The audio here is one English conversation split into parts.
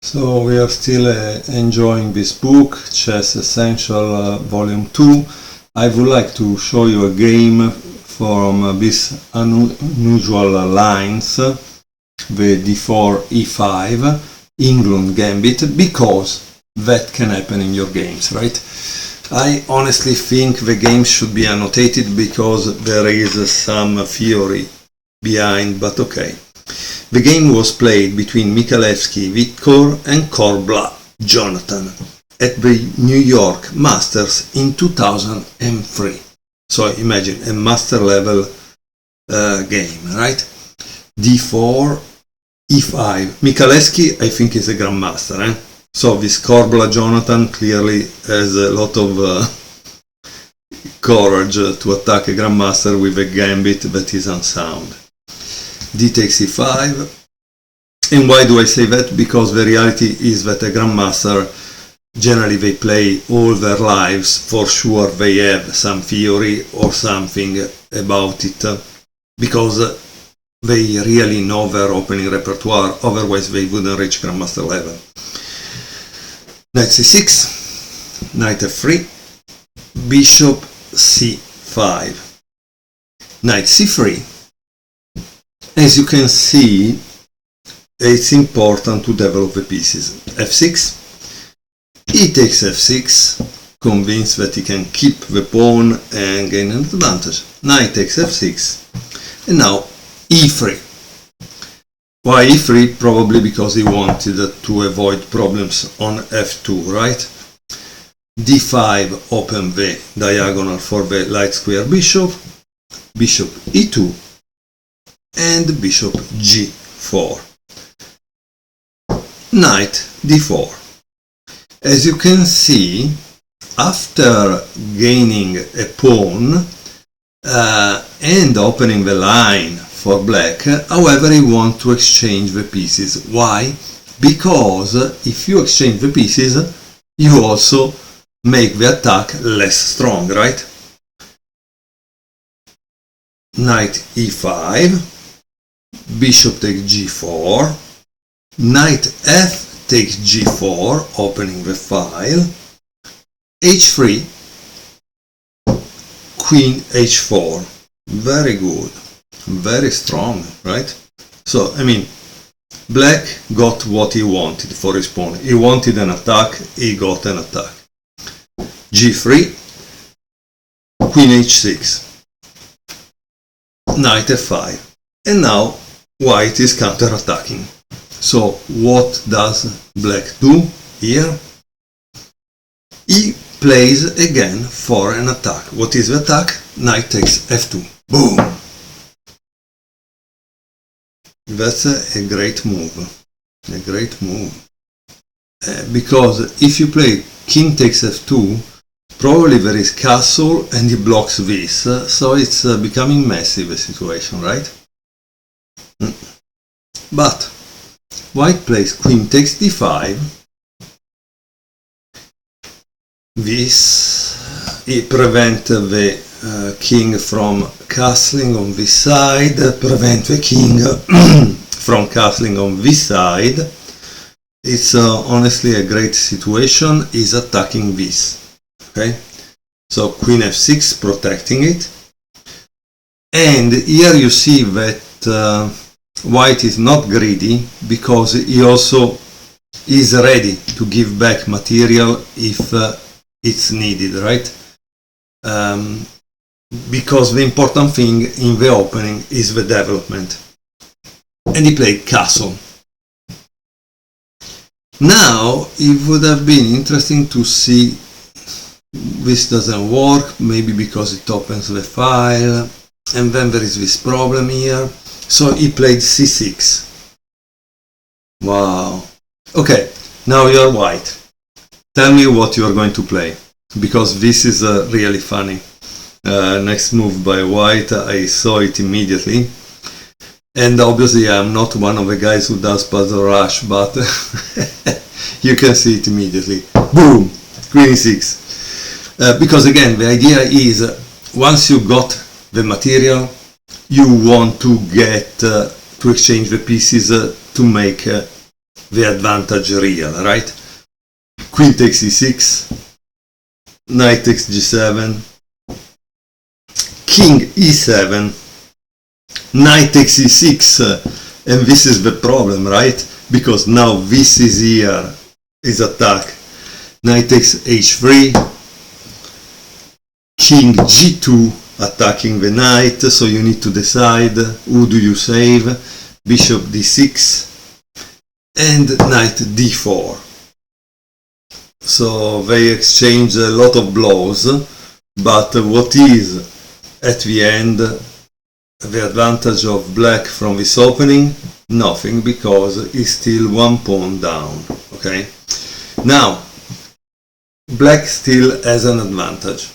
So we are still enjoying this book, Chess Essential Volume 2. I would like to show you a game from these unusual lines, the d4, e5, England gambit, because that can happen in your games, right? I honestly think the game should be annotated because there is some theory behind, but okay. The game was played between Michalewski Victor and Korbla Jonathan at the New York Masters in 2003. So imagine a master level game, right? d4, e5. Michalewski, I think, is a grandmaster. So this Korbla Jonathan clearly has a lot of courage to attack a grandmaster with a gambit that is unsound. D takes e5. And why do I say that? Because the reality is that a grandmaster, generally they play all their lives. For sure they have some theory or something about it, because they really know their opening repertoire, otherwise they wouldn't reach grandmaster level. Knight c6, knight f3, bishop c5, knight c3. As you can see, it's important to develop the pieces. f6, he takes f6, convinced that he can keep the pawn and gain an advantage. Knight takes f6, and now e3. Why e3? Probably because he wanted to avoid problems on f2, right? d5, open the diagonal for the light square bishop, bishop e2, and bishop g4. Knight d4. As you can see, after gaining a pawn and opening the line for black, however, you want to exchange the pieces. Why? Because if you exchange the pieces, you also make the attack less strong, right? Knight e5, bishop takes g4, knight f takes g4, opening the file, h3, queen h4. Very good, very strong, right? So, I mean, black got what he wanted for his pawn. He wanted an attack, he got an attack. g3, queen h6, knight f5, and now white is counter-attacking. So what does black do here? He plays again for an attack. What is the attack? Knight takes f2. Boom! That's a great move. A great move. Because if you play king takes f2, probably there is castle and he blocks this. So it's becoming messy, the situation, right? But white plays queen takes d5. This prevents the king from castling on this side, prevent the king from castling on this side. It's honestly a great situation. He's attacking this. Okay, so queen f6 protecting it, and here you see that white is not greedy because he also is ready to give back material if it's needed, right? Because the important thing in the opening is the development. And he played castle. Now it would have been interesting to see this doesn't work, maybe because it opens the file, and then there is this problem here. So he played c6. Wow. Okay, now you're white. Tell me what you are going to play, because this is really funny. Next move by white, I saw it immediately. And obviously I'm not one of the guys who does puzzle rush, but you can see it immediately. Boom! Queen e6. Because again, the idea is once you got the material, you want to get to exchange the pieces to make the advantage real, right? Queen takes e6, knight takes g7, king e7, knight takes e6, and this is the problem, right? Because now this is here is attack. Knight takes h3, king g2, attacking the knight, so you need to decide who do you save. Bishop d6 and knight d4. So they exchange a lot of blows, but what is at the end the advantage of black from this opening? Nothing, because it's still one pawn down. Okay, now black still has an advantage,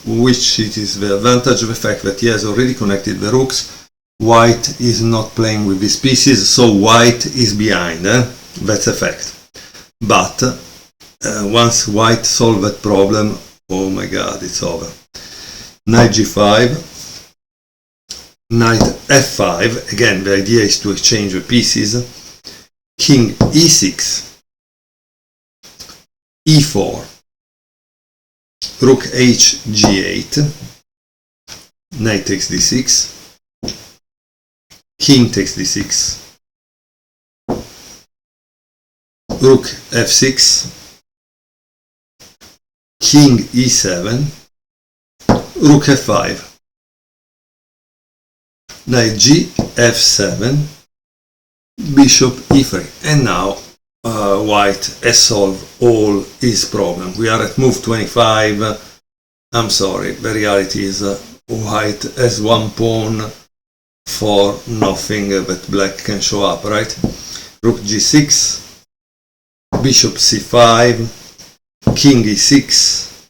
which it is the advantage of the fact that he has already connected the rooks. White is not playing with these pieces, so white is behind. That's a fact. But once white solves that problem, oh my god, it's over. Knight g5, knight f5. Again, the idea is to exchange the pieces. King e6, e4, rook h g8, knight takes d6, king takes d6, rook f6, king e7, rook f5, knight g f7, bishop e3, and now white has solved all his problems. We are at move 25. I'm sorry, the reality is white has one pawn for nothing that black can show up, right? Rook g6, bishop c5, king e6,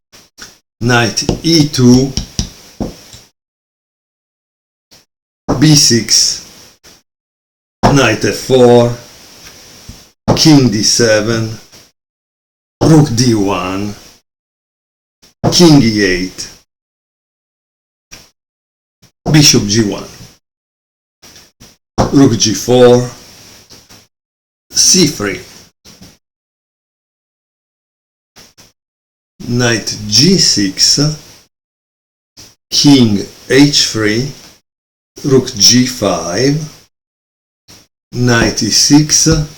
knight e2, b6, knight f4, king d7, rook d1, king e8, bishop g1, rook g4, c3, knight g6, king h3, rook g5, knight e6,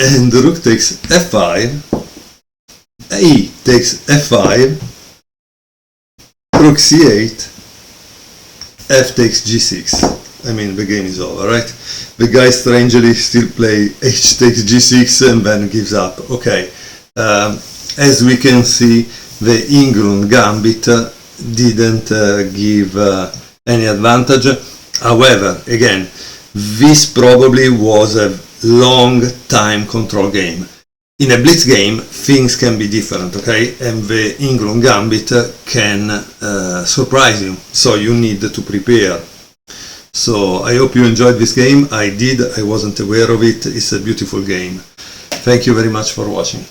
and the rook takes f5, e takes f5, rook c8, f takes g6. I mean, the game is over, right? The guy strangely still play h takes g6 and then gives up. Okay, as we can see, the England gambit didn't give any advantage. However, again, this probably was a long time control game. In a blitz game, things can be different, okay? And the England gambit can surprise you, so you need to prepare. So I hope you enjoyed this game. I did. I wasn't aware of it. It's a beautiful game. Thank you very much for watching.